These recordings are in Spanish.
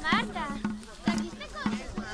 Marta, ¿trajiste cosas?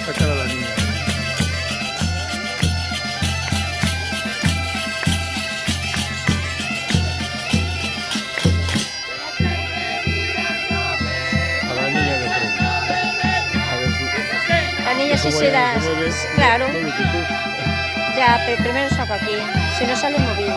Sacar a la niña. A la niña de frente. A ver si... La niña sí ¿Cómo será, se mueve? claro, Muévete tú. ya, pero primero saco aquí, si no sale movido.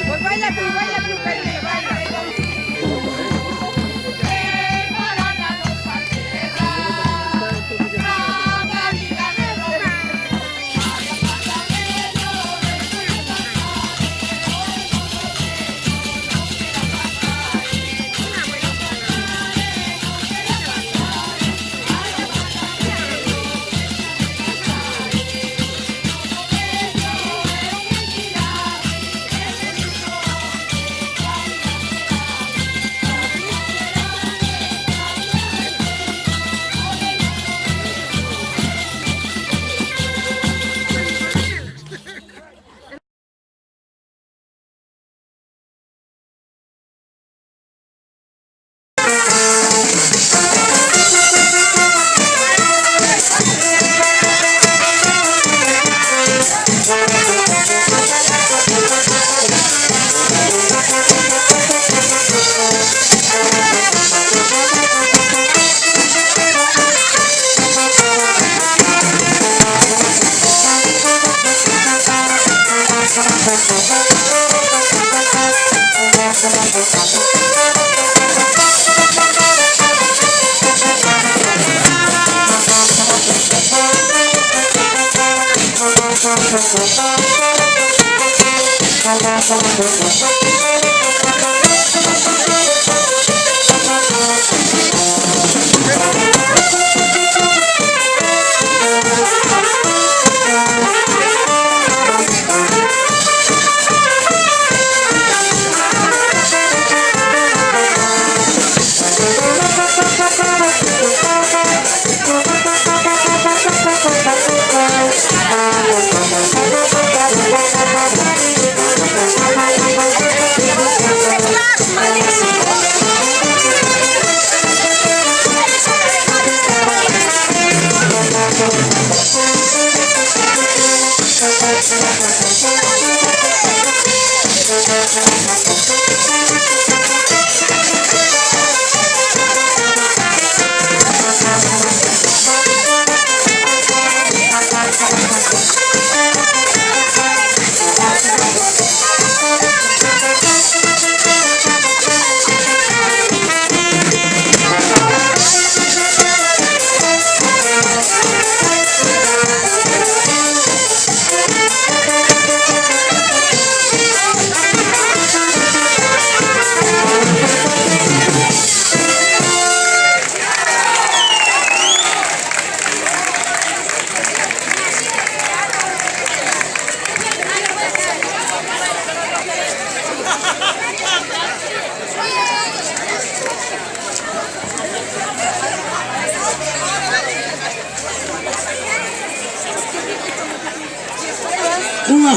Pues baila tú, Perle, baila.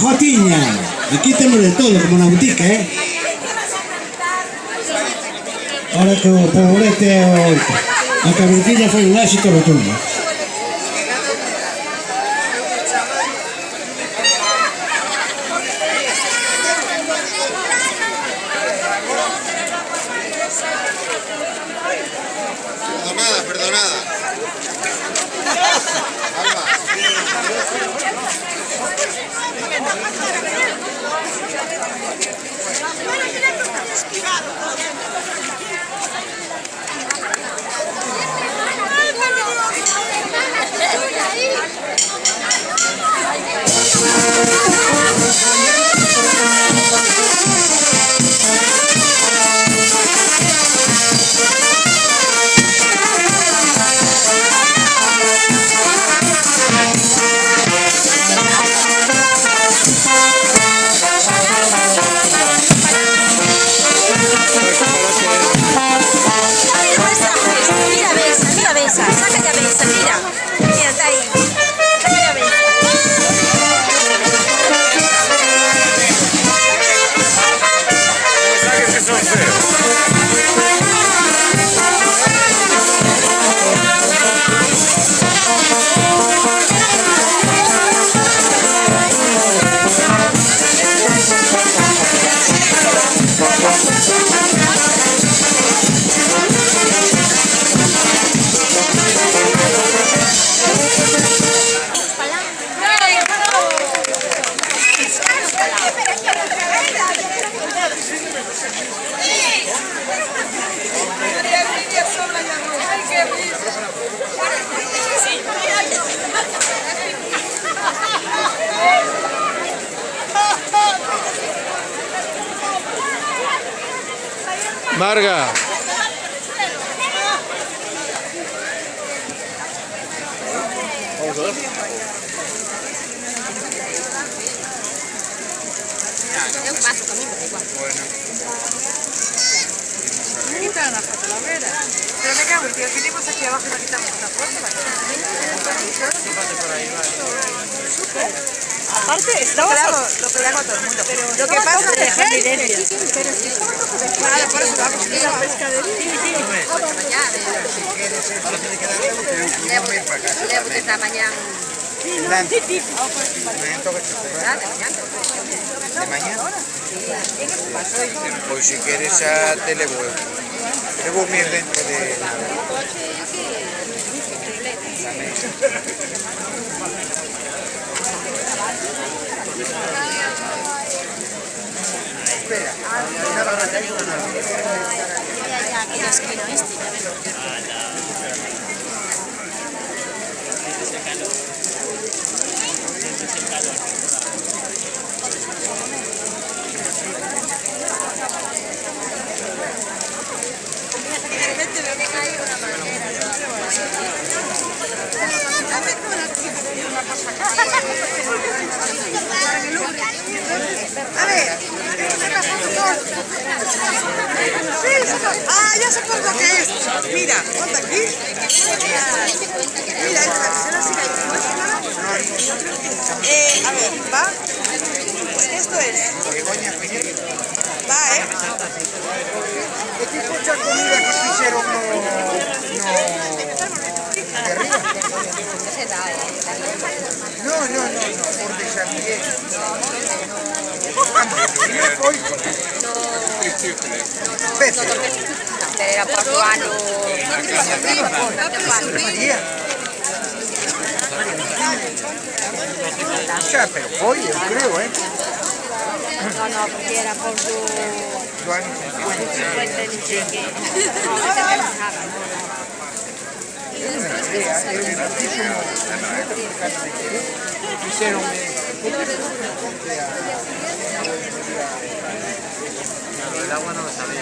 Jotiña. Aquí tenemos de todo, como una boutique, ¿eh? Ahora que o pobrete a cabritilla foi un éxito rotundo. Perdonada, perdonada. Mira, besa, sácate a besa, mira. Mira, está ahí. Sácate a besa. Mensajes que son feos. Marga. Vamos a ver. Yo paso conmigo, igual. Quita una foto, la vera. Pero me cago, tío, venimos aquí abajo y no quitamos una foto. Aparte, estamos... Lo que le hago a todo el mundo. Pero lo que pasa es que... Vale, por eso vamos a ir a la pescadería. Levo que esta mañana. ¿De mañana? Pues si quieres ya te le voy. Te voy a ir dentro de... Espera. A ver, ah, ya sé por lo que es. Mira, ponte aquí. Mira, esta la sigue ahí. A ver, ¿va? Esto es. Va, ¿Qué mucha comida que hicieron no, por desafío. Era portuano. Pero hoy yo creo, No, porque era por su... Los años 50. Hicieron el agua no lo sabía.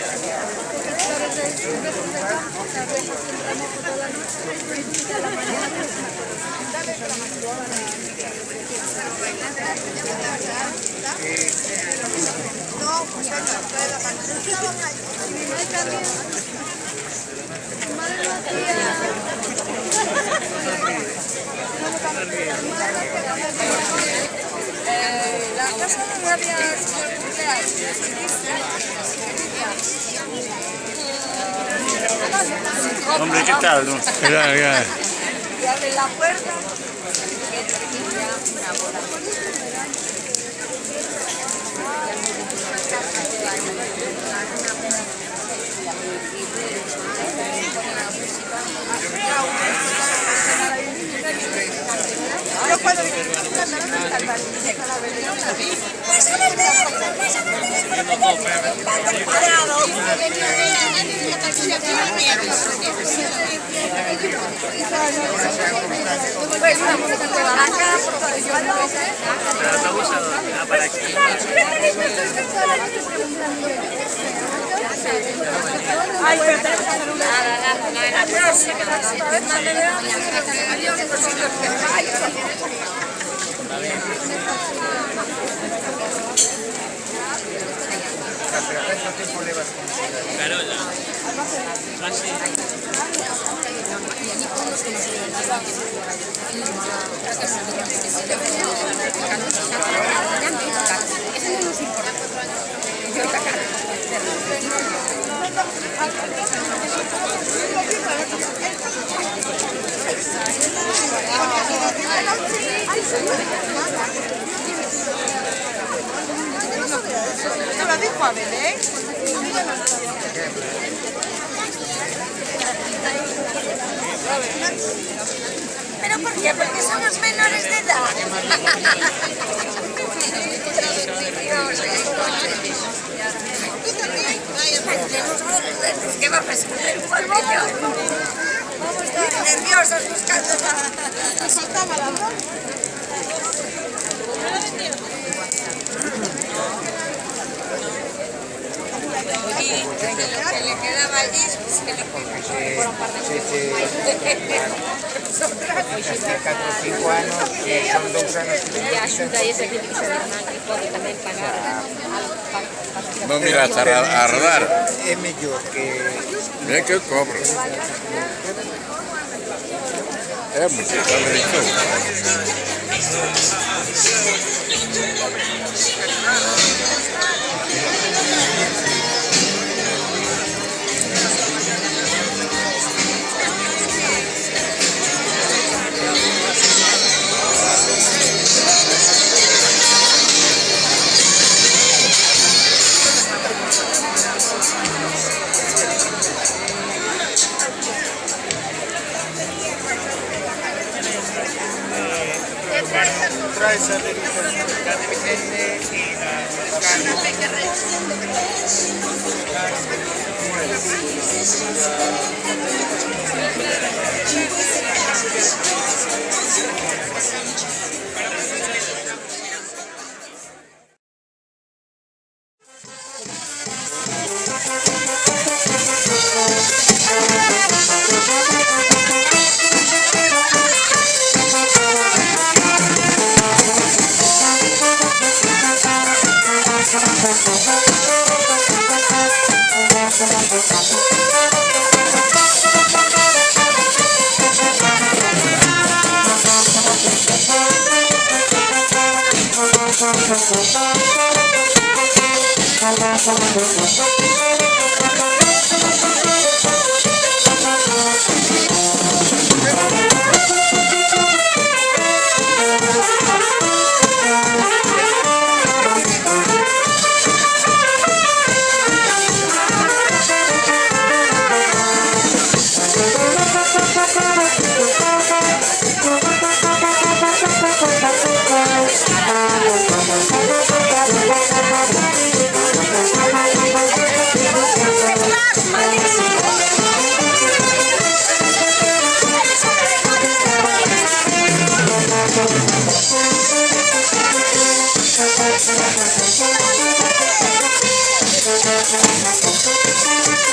Hombre, ¿qué tal? ¿No? Mira, mira. Y abren la puerta. Yo cuando Pues una música de barranca, Para aquí. ay, pero tenemos que hacer una. Carola. Así. ¿No lo dijo a Belén? ¿Pero por qué? Porque somos menores de edad. ¿Qué va a pasar? Vamos a estar nerviosos buscando la... Saltaba la voz. Y lo que le quedaba allí se lo Son 4 o 5 anos, son 2 anos e a axuda esa que dixo a irmán que pode tamén pagar No miras a rodar. é mellor que Mira que eu cobro. É muito rico. traes a la de Vicente y Thank you.